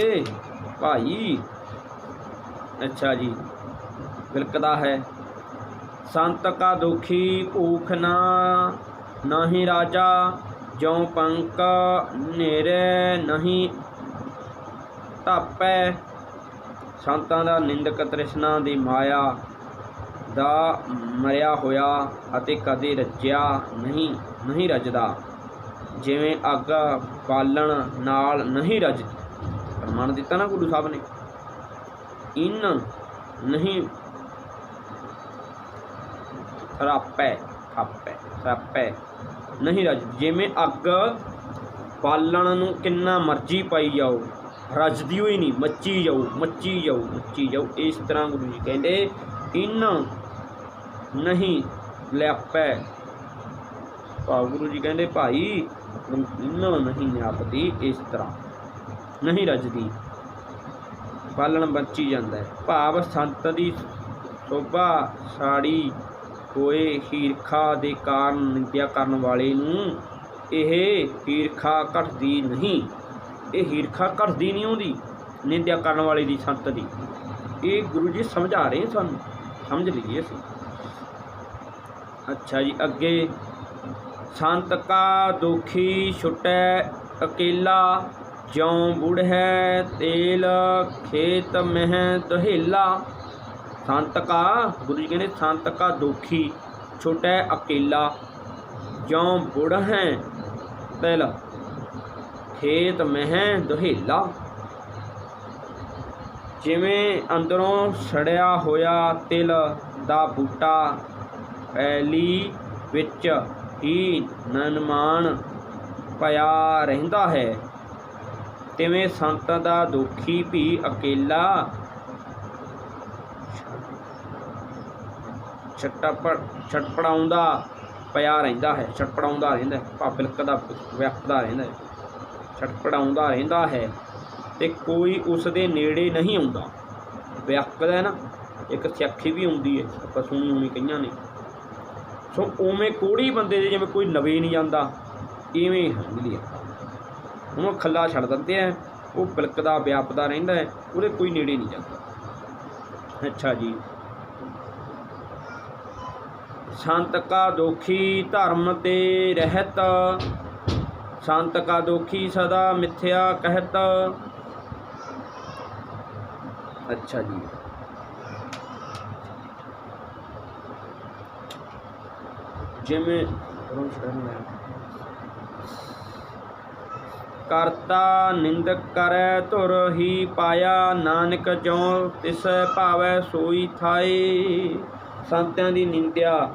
Speaker 1: भाई, अच्छा जी, बिलकदा है। संत का दुखी भूख ना नहीं राजा, ज्यों पंक नेरे नहीं धापै। संतां दा निंदक तृष्णा दी माया दा मरिया होया अते कदे रज्या नहीं रजदा, जिवें अग बालण नाल नहीं रजदी। प्रमाण दिता ना गुरु साहब ने, इन नहीं रापै थापै नहीं रज, जिमें अग बालण नूं किन्ना मर्जी पाई जाओ, रजदी हुई नहीं, मच्ची जाओ। इस तरह गुरु जी कहते इन नहीं लियापै। गुरु जी कहते भाई इन नहीं न्यापदी, इस तरह नहीं रजदी। ਬਾਲਣ ਬਚੀ ਜਾਂਦਾ ਹੈ। ਭਾਵ ਸੰਤ ਦੀ ਸ਼ੋਭਾ ਸਾੜੀ ਹੋਏ ਈਰਖਾ ਦੇ ਕਾਰਨ ਨਿੰਦਿਆ ਕਰਨ ਵਾਲੇ ਨੂੰ ਇਹ ਈਰਖਾ ਘਟਦੀ ਨਹੀਂ, ਇਹ ਈਰਖਾ ਘਟਦੀ ਨਹੀਂ ਆਉਂਦੀ ਨਿੰਦਿਆ ਕਰਨ ਵਾਲੇ ਦੀ, ਸੰਤ ਦੀ। ਇਹ ਗੁਰੂ ਜੀ ਸਮਝਾ ਰਹੇ ਸਾਨੂੰ, ਸਮਝ ਲਈਏ ਅਸੀਂ। ਅੱਛਾ ਜੀ, ਅੱਗੇ ਸੰਤ ਕਾ ਦੁਖੀ ਛੁਟੈ ਅਕੇਲਾ, ਜਿਉ ਬੁੜ੍ਹੈ ਤੇਲ ਖੇਤ ਮਹਿ ਦੁਹੇਲਾ। ਸੰਤ ਕਾ, ਗੁਰੂ ਜੀ ਕਹਿੰਦੇ ਸੰਤ ਕਾ ਦੁਖੀ ਛੁਟੈ ਅਕੇਲਾ, ਜਿਉ ਬੁੜ੍ਹੈ ਤੇਲ ਖੇਤ ਮਹਿ ਦੁਹੇਲਾ। ਜਿਵੇਂ ਅੰਦਰੋਂ ਸੜਿਆ ਹੋਇਆ ਤਿਲ ਦਾ ਬੂਟਾ ਪੈਲੀ ਵਿੱਚ ਹੀ ਨਿਰਮਾਣ ਪਿਆ ਰਹਿੰਦਾ ਹੈ, ਤਿਵੇਂ ਸੰਤ ਦਾ ਦੁਖੀ ਵੀ ਅਕੇਲਾ ਛਟਪੜਾਉਂਦਾ ਪਿਆ ਰਹਿੰਦਾ ਹੈ, ਛਟਪੜਾਉਂਦਾ ਰਹਿੰਦਾ, ਬਿਲਕਦਾ ਵਿਅਕਤਦਾ ਰਹਿੰਦਾ ਹੈ, ਛਟਪੜਾਉਂਦਾ ਰਹਿੰਦਾ ਹੈ ਅਤੇ ਕੋਈ ਉਸ ਦੇ ਨੇੜੇ ਨਹੀਂ ਆਉਂਦਾ। ਵਿਅਕਦਾ ਨਾ, ਇੱਕ ਸਿਆਖੀ ਵੀ ਆਉਂਦੀ ਹੈ, ਆਪਾਂ ਸੁਣੀ ਹੋਣੀ ਕਈਆਂ ਨੇ। ਸੋ ਉਵੇਂ ਕੋਹੜੀ ਬੰਦੇ ਦੇ ਜਿਵੇਂ ਕੋਈ ਲਵੇ ਨਹੀਂ ਜਾਂਦਾ, ਇਵੇਂ ਹੁੰਦੀ ਹੈ। ਉਹਨੂੰ ਖੱਲਾ ਛੱਡ ਦਿੰਦੇ ਆ, ਉਹ ਬਿਲਕਦਾ ਵਿਆਪਦਾ ਰਹਿੰਦਾ ਹੈ, ਉਹਦੇ ਕੋਈ ਨੇੜੇ ਨਹੀਂ ਜਾਂਦਾ। ਅੱਛਾ ਜੀ, ਸੰਤ ਕਾ ਦੋਖੀ ਧਰਮ ਤੇ ਰਹਿਤ, ਸੰਤ ਕਾ ਦੋਖੀ ਸਦਾ ਮਿਥਿਆ ਕਹਿਤ। ਅੱਛਾ ਜੀ, ਜਿਵੇਂ ਕਰਤਾ ਨਿੰਦਕ ਕਰੈ ਧੁਰ ਹੀ ਪਾਇਆ, ਨਾਨਕ ਜਿਉ ਤਿਸ ਭਾਵੈ ਸੋਈ ਥਾਏ। ਸੰਤਾਂ ਦੀ ਨਿੰਦਿਆ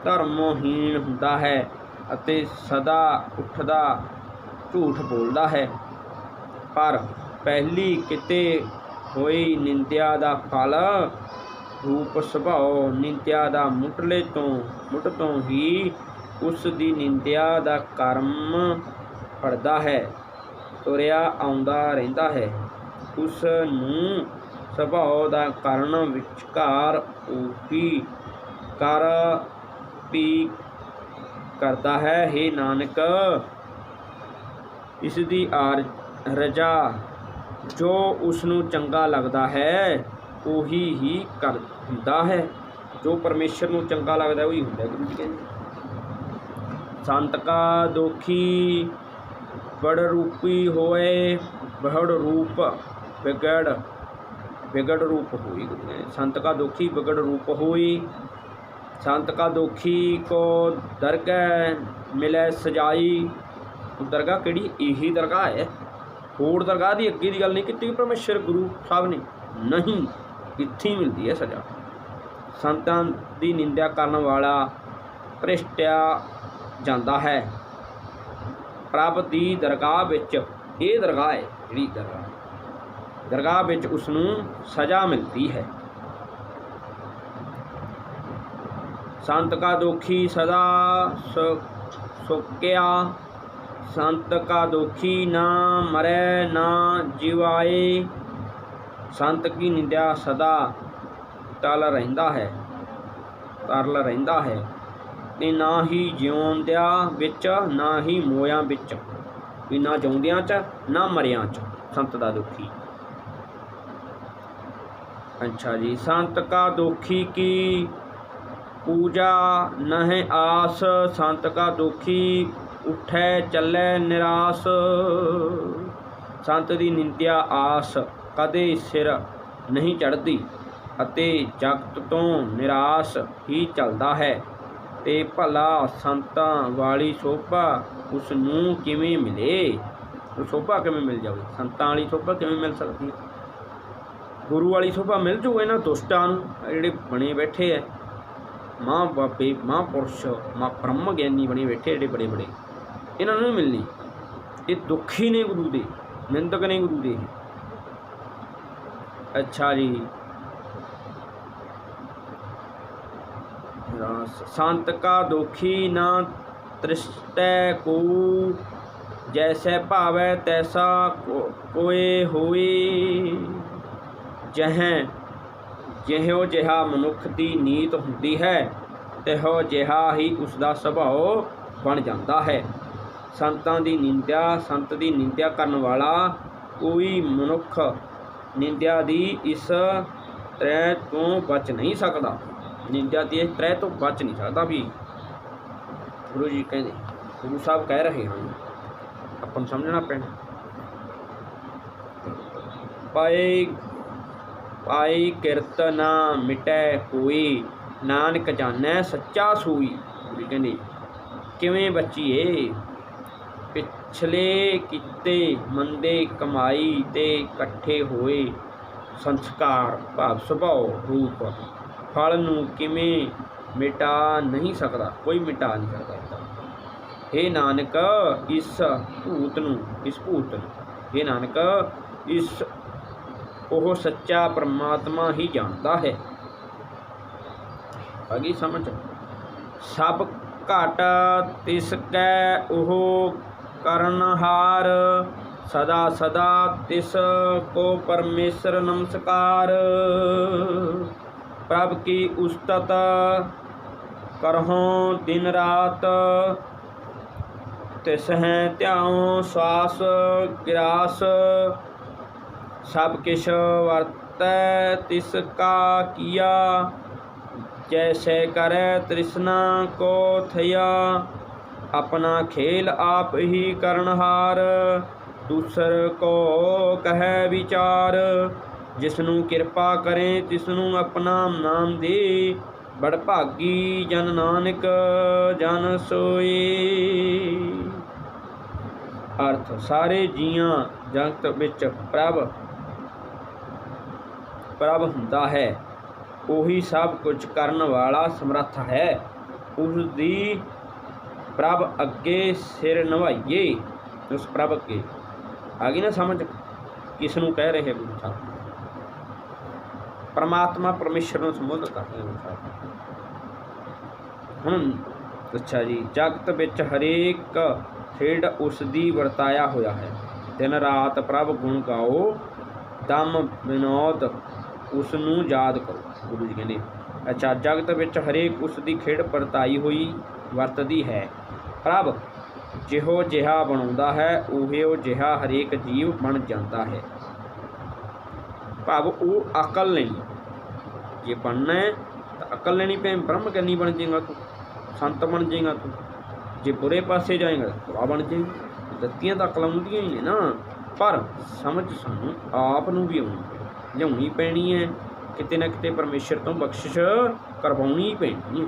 Speaker 1: ਧਰਮਹੀਣ ਹੁੰਦਾ ਹੈ ਅਤੇ ਸਦਾ ਉੱਠਦਾ ਝੂਠ ਬੋਲਦਾ ਹੈ, ਪਰ ਪਹਿਲੀ ਕਿਤੇ ਹੋਈ ਨਿੰਦਿਆ ਦਾ ਫਲ ਰੂਪ ਸੁਭਾਅ ਨਿੰਦਿਆ ਦਾ ਮੁੱਢ ਤੋਂ ਹੀ ਉਸ ਦੀ ਨਿੰਦਿਆ ਦਾ ਕਰਮ ਫੜਦਾ ਹੈ, ਤੁਰਿਆ ਆਉਂਦਾ ਰਹਿੰਦਾ ਹੈ। ਉਸ ਨੂੰ ਸੁਭਾਅ ਦਾ ਕਾਰਨ ਵਿਚਕਾਰ ਉਹੀ ਕਰ ਵੀ ਕਰਦਾ ਹੈ। ਹੇ ਨਾਨਕ, ਇਸ ਦੀ ਰਜਾ ਜੋ ਉਸ ਨੂੰ ਚੰਗਾ ਲੱਗਦਾ ਹੈ ਉਹੀ ਹੀ ਕਰ ਹੁੰਦਾ ਹੈ, ਜੋ ਪਰਮੇਸ਼ਰ ਨੂੰ ਚੰਗਾ ਲੱਗਦਾ ਉਹੀ ਹੁੰਦਾ। ਗੁਰੂ ਜੀ ਕਹਿੰਦੇ ਸੰਤ ਕਾ ਦੋਖੀ ਬੜ ਰੂਪੀ ਹੋਏ, ਬੜ ਰੂਪ ਵਿਗੜ ਰੂਪ ਹੋਈ। ਗੁਰੂ ਕਹਿੰਦੇ ਸੰਤ ਕਾ ਦੋਖੀ ਵਿਗੜ ਰੂਪ ਹੋਈ। ਸੰਤ ਕਾ ਦੋਖੀ ਕੋ ਦਰਗਾਹ ਮਿਲੇ ਸਜਾਈ। ਦਰਗਾਹ ਕਿਹੜੀ? ਇਹੀ ਦਰਗਾਹ ਹੈ, ਹੋਰ ਦਰਗਾਹ ਦੀ ਅੱਗੇ ਦੀ ਗੱਲ ਨਹੀਂ ਕੀਤੀ ਪਰਮੇਸ਼ਰ ਗੁਰੂ ਸਾਹਿਬ ਨੇ, ਨਹੀਂ, ਇੱਥੇ ਹੀ ਮਿਲਦੀ ਹੈ ਸਜ਼ਾ। ਸੰਤਾਂ ਦੀ ਨਿੰਦਿਆ ਕਰਨ ਵਾਲਾ ਭ੍ਰਿਸ਼ਟਿਆ ਜਾਂਦਾ ਹੈ ਪ੍ਰਭ ਦੀ ਦਰਗਾਹ ਵਿੱਚ। ਇਹ ਦਰਗਾਹ ਹੈ ਜਿਹੜੀ ਦਰਗਾਹ ਵਿੱਚ ਉਸ ਨੂੰ ਸਜ਼ਾ ਮਿਲਦੀ ਹੈ। ਸੰਤ ਕਾ ਦੋਖੀ ਸਦਾ ਸੁਕਿਆ, ਸੰਤ ਕਾ ਦੋਖੀ ਨਾ ਮਰੈ ਨਾ ਜਿਵਾਏ। ਸੰਤ ਕੀ ਨਿੰਦਿਆ ਸਦਾ ਤਰਲ ਰਹਿੰਦਾ ਹੈ ਅਤੇ ਨਾ ਹੀ ਜਿਉਂਦਿਆਂ ਵਿੱਚ ਨਾ ਹੀ ਮੋਇਆਂ ਵਿੱਚ, ਵੀ ਨਾ ਜਿਉਂਦਿਆਂ 'ਚ ਨਾ ਮਰਿਆਂ 'ਚ ਸੰਤ ਦਾ ਦੁਖੀ। ਅੱਛਾ ਜੀ, ਸੰਤ ਕਾ ਦੋਖੀ ਕੀ ਪੂਜਾ ਨਹਿ ਆਸ, ਸੰਤ ਕਾ ਦੋਖੀ ਉੱਠੈ ਚੱਲੈ ਨਿਰਾਸ। ਸੰਤ ਦੀ ਨਿੰਦਿਆ ਆਸ ਕਦੇ ਸਿਰ ਨਹੀਂ ਚੜ੍ਹਦੀ ਅਤੇ ਜਗਤ ਤੋਂ ਨਿਰਾਸ਼ ਹੀ ਚੱਲਦਾ ਹੈ। ਅਤੇ ਭਲਾ ਸੰਤਾਂ ਵਾਲੀ ਸ਼ੋਭਾ ਉਸ ਨੂੰ ਕਿਵੇਂ ਮਿਲੇ? ਉਹ ਸ਼ੋਭਾ ਕਿਵੇਂ ਮਿਲ ਜਾਵੇ? ਸੰਤਾਂ ਵਾਲੀ ਸ਼ੋਭਾ ਕਿਵੇਂ ਮਿਲ ਸਕਦੀ ਹੈ? ਗੁਰੂ ਵਾਲੀ ਸ਼ੋਭਾ ਮਿਲ ਜੂ ਇਹਨਾਂ ਦੁਸ਼ਟਾਂ ਨੂੰ, ਜਿਹੜੇ ਬਣੇ ਬੈਠੇ ਹੈ ਮਾਂ ਬਾਪੇ, ਮਹਾਂਪੁਰਸ਼, ਬ੍ਰਹਮ ਗਿਆਨੀ ਬਣੇ ਬੈਠੇ ਜਿਹੜੇ ਬੜੇ ਬੜੇ, ਇਹਨਾਂ ਨੂੰ ਨਹੀਂ ਮਿਲਣੀ। ਇਹ ਦੁਖੀ ਨੇ ਗੁਰੂ ਦੇ, ਨਿੰਦਕ ਨੇ ਗੁਰੂ ਦੇ। ਅੱਛਾ ਜੀ, ਸੰਤ ਕਾ ਦੋਖੀ ਨਾ ਤ੍ਰਿਸ਼ਟੈ ਕੋ, ਜੈਸੇ ਭਾਵੈ ਤੈਸਾ ਕੋਏ ਹੋਈ। ਜਹੈਂ ਜਿਹੋ ਜਿਹਾ ਮਨੁੱਖ ਦੀ ਨੀਤ ਹੁੰਦੀ ਹੈ ਤਿਹੋ ਜਿਹਾ ਹੀ ਉਸ ਦਾ ਸੁਭਾਅ ਬਣ ਜਾਂਦਾ ਹੈ। ਸੰਤਾਂ ਦੀ ਨਿੰਦਿਆ ਸੰਤ ਦੀ ਨਿੰਦਿਆ ਕਰਨ ਵਾਲਾ ਕੋਈ ਮਨੁੱਖ ਨਿੰਦਿਆ ਦੀ ਇਸ ਤ੍ਰੈ ਤੋਂ ਬਚ ਨਹੀਂ ਸਕਦਾ। ਨਿੰਦਿਆ ਦੀ ਇਸ ਤ੍ਰੈ ਤੋਂ ਬਚ ਨਹੀਂ ਸਕਦਾ। ਵੀ ਗੁਰੂ ਜੀ ਕਹਿੰਦੇ, ਗੁਰੂ ਸਾਹਿਬ ਕਹਿ ਰਹੇ ਹਨ, ਆਪਾਂ ਨੂੰ ਸਮਝਣਾ ਪੈਣਾ। ਪਾਏ ਪਾਈ ਕਿਰਤ ਨਾ ਮਿਟੈ ਕੋਈ, ਨਾਨਕ ਜਾਣੈ ਸੱਚਾ ਸੂਈ। ਗੁਰੂ ਕਹਿੰਦੇ ਕਿਵੇਂ ਬਚੀਏ? ਪਿਛਲੇ ਕੀਤੇ ਮੰਦੇ ਕਮਾਈ ਤੇ ਇਕੱਠੇ ਹੋਏ ਸੰਸਕਾਰ ਭਾਵ ਸੁਭਾਅ ਰੂਪ ਫਲ ਨੂੰ ਕਿਵੇਂ ਮਿਟਾ ਨਹੀਂ ਸਕਦਾ, ਕੋਈ ਮਿਟਾ ਨਹੀਂ ਸਕਦਾ। ਹੇ ਨਾਨਕ ਇਸ ਭੂਤ ਨੂੰ ਹੇ ਨਾਨਕ ਇਸ ਉਹ ਸੱਚਾ ਪਰਮਾਤਮਾ ਹੀ ਜਾਣਦਾ ਹੈ। ਅਗੀ ਸਮਝ। ਸਭ ਘਟ ਤਿਸ ਕੈ ਉਹ ਕਰਨਹਾਰ, ਸਦਾ ਸਦਾ ਤਿਸ ਕੋ ਪਰਮੇਸ਼ਰ ਨਮਸਕਾਰ। ਪ੍ਰਭ ਕੀ ਉਸਤਤ ਕਰਹੁ ਦਿਨ ਰਾਤ, ਤਿਸ ਹੈ ਧਿਆਉ ਸਵਾਸ ਗਿਰਾਸ। ਸਭ ਕਿਛ ਵਰਤੈ ਤਿਸ ਕਾ ਕੀਆ, ਜੈਸੇ ਕਰੈ ਤ੍ਰਿਸ਼ਨਾ ਕੋ ਥਿਆ। ਆਪਣਾ ਖੇਲ ਆਪ ਹੀ ਕਰਨਹਾਰ, ਦੂਸਰ ਕੋ ਕਹੈ ਵਿਚਾਰ। ਜਿਸਨੂੰ ਕਿਰਪਾ ਕਰੇ ਤਿਸਨੂੰ ਆਪਣਾ ਨਾਮ ਦੇ, ਬੜ ਭਾਗੀ ਜਨ ਨਾਨਕ ਜਨ ਸੋਈ। ਅਰਥ ਸਾਰੇ ਜੀਆਂ ਜਗਤ ਵਿੱਚ ਪ੍ਰਭ ਹੁੰਦਾ ਹੈ, ਉਹੀ ਸਭ ਕੁਝ ਕਰਨ ਵਾਲਾ ਸਮਰੱਥ ਹੈ। ਉਸ ਦੀ ਪ੍ਰਭ ਅੱਗੇ ਸਿਰ ਨਵਾਈਏ। ਉਸ ਪ੍ਰਭ ਅੱਗੇ ਆ ਗਈ ਨਾ ਸਮਝ? ਕਿਸ ਨੂੰ ਕਹਿ ਰਹੇ ਗੁਰੂ ਸਾਹਿਬ? ਪਰਮਾਤਮਾ ਪਰਮੇਸ਼ਰ ਨੂੰ ਸੰਬੋਧਨ ਕਰ ਰਹੇ ਗੁਰੂ ਸਾਹਿਬ। ਹੁਣ ਅੱਛਾ ਜੀ, ਜਗਤ ਵਿੱਚ ਹਰੇਕ ਖੇਡ ਉਸ ਦੀ ਵਰਤਾਇਆ ਹੋਇਆ ਹੈ। ਦਿਨ ਰਾਤ ਪ੍ਰਭ ਗੁਣ ਗਾਓ, ਦਮ ਵਿਨੋਦ ਉਸ ਨੂੰ ਯਾਦ ਕਰੋ। ਗੁਰੂ ਜੀ ਕਹਿੰਦੇ ਅੱਛਾ, ਜਗਤ ਵਿੱਚ ਹਰੇਕ ਉਸ ਦੀ ਖੇਡ ਵਰਤਾਈ ਵਰਤਦੀ ਹੈ। ਪ੍ਰਭ ਜਿਹੋ ਜਿਹਾ ਬਣਾਉਂਦਾ ਹੈ ਉਹੋ ਜਿਹਾ ਹਰੇਕ ਜੀਵ ਬਣ ਜਾਂਦਾ ਹੈ। ਭਾਵ ਉਹ ਅਕਲ ਲੈਣੀ, ਜੇ ਬਣਨਾ ਹੈ ਤਾਂ ਅਕਲ ਲੈਣੀ ਪੈ। ਬ੍ਰਹਮ ਗਿਆਨੀ ਬਣ ਜਾਏਗਾ ਤੂੰ, ਸੰਤ ਬਣ ਜਾਏਗਾ ਤੂੰ। ਜੇ ਬੁਰੇ ਪਾਸੇ ਜਾਏਗਾ ਤਾਂ ਬੁਰਾ ਬਣ ਜਾਏਗਾ। ਦਿੱਤੀਆਂ ਤਾਂ ਅਕਲਾਂ ਹੁੰਦੀਆਂ ਹੀ ਨੇ ਨਾ, ਪਰ ਸਮਝ ਸਾਨੂੰ ਆਪ ਨੂੰ ਵੀ ਲਿਆਉਣੀ ਪੈਣੀ ਹੈ। ਕਿਤੇ ਨਾ ਕਿਤੇ ਪਰਮੇਸ਼ਰ ਤੋਂ ਬਖਸ਼ਿਸ਼ ਕਰਵਾਉਣੀ ਹੀ ਪੈਣੀ ਹੈ।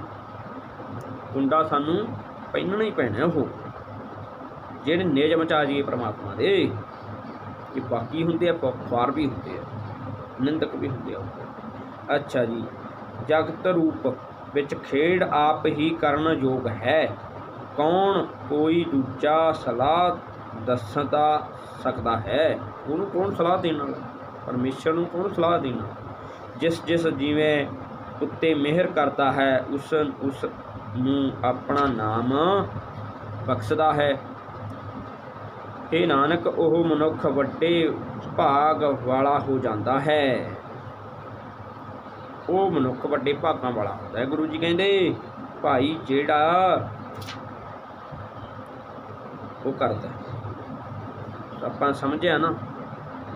Speaker 1: ਕੁੰਡਾ ਸਾਨੂੰ ਪਹਿਨਣਾ ਹੀ ਪੈਣਾ। ਉਹ ਜਿਹੜੇ ਨਿਯਮ 'ਚ ਆ ਜਾਈਏ ਪਰਮਾਤਮਾ ਦੇ, ਇਹ ਬਾਕੀ ਹੁੰਦੇ ਆ, ਖੁਆਰ ਵੀ ਹੁੰਦੇ ਆ, ਨਿੰਦਕ ਵੀ ਹੁੰਦੇ ਆ। ਅੱਛਾ ਜੀ, ਜਗਤ ਰੂਪ ਵਿੱਚ ਖੇਡ ਆਪ ਹੀ ਕਰਨ ਯੋਗ ਹੈ। ਕੌਣ ਕੋਈ ਦੂਜਾ ਸਲਾਹ ਦੱਸਦਾ ਸਕਦਾ ਹੈ? ਉਹਨੂੰ ਕੌਣ ਸਲਾਹ ਦੇਣ ਵਾਲਾ? ਪਰਮੇਸ਼ਰ ਨੂੰ ਕੌਣ ਸਲਾਹ ਦੇਣਾ? ਜਿਸ ਜਿਵੇਂ ਉੱਤੇ ਮਿਹਰ ਕਰਦਾ ਹੈ ਉਸ ਨੂੰ ਆਪਣਾ ਨਾਮ ਬਖਸ਼ਦਾ ਹੈ। ਹੇ ਨਾਨਕ ਉਹ ਮਨੁੱਖ ਵੱਡੇ ਭਾਗ ਵਾਲਾ ਹੋ ਜਾਂਦਾ ਹੈ। ਉਹ ਮਨੁੱਖ ਵੱਡੇ ਭਾਗਾਂ ਵਾਲਾ ਹੁੰਦਾ ਹੈ। ਗੁਰੂ ਜੀ ਕਹਿੰਦੇ ਭਾਈ ਜਿਹੜਾ ਉਹ ਕਰਦਾ, ਆਪਾਂ ਸਮਝਿਆ ਨਾ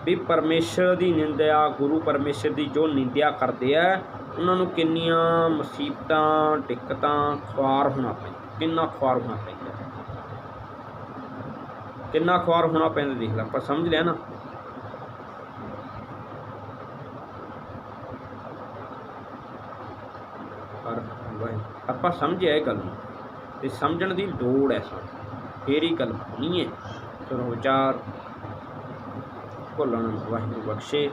Speaker 1: ਵੀ ਪਰਮੇਸ਼ਰ ਦੀ ਨਿੰਦਿਆ, ਗੁਰੂ ਪਰਮੇਸ਼ਰ ਦੀ ਜੋ ਨਿੰਦਿਆ ਕਰਦੇ ਆ ਉਹਨਾਂ ਨੂੰ ਕਿੰਨੀਆਂ ਮੁਸੀਬਤਾਂ ਦਿੱਕਤਾਂ ਖੁਆਰ ਹੋਣਾ ਪੈਂਦਾ। ਕਿੰਨਾ ਖੁਆਰ ਹੋਣਾ ਪੈਂਦਾ, ਕਿੰਨਾ ਖੁਆਰ ਹੋਣਾ ਪੈਂਦਾ ਦੇਖ ਲੈ। ਆਪਾਂ ਸਮਝ ਲਿਆ ਨਾ। ਪਰ ਆਪਾਂ ਸਮਝਿਆ ਇਹ ਗੱਲ ਨੂੰ, ਤੇ ਸਮਝਣ ਦੀ ਲੋੜ ਹੈ ਸਾਨੂੰ, ਫੇਰ ਹੀ ਗੱਲ ਹੋਣੀ ਹੈ। ਚਲੋ ਵਿਚਾਰ ਭੁੱਲਣ ਵਾਹਿਗੁਰੂ ਬਖਸ਼ੇ।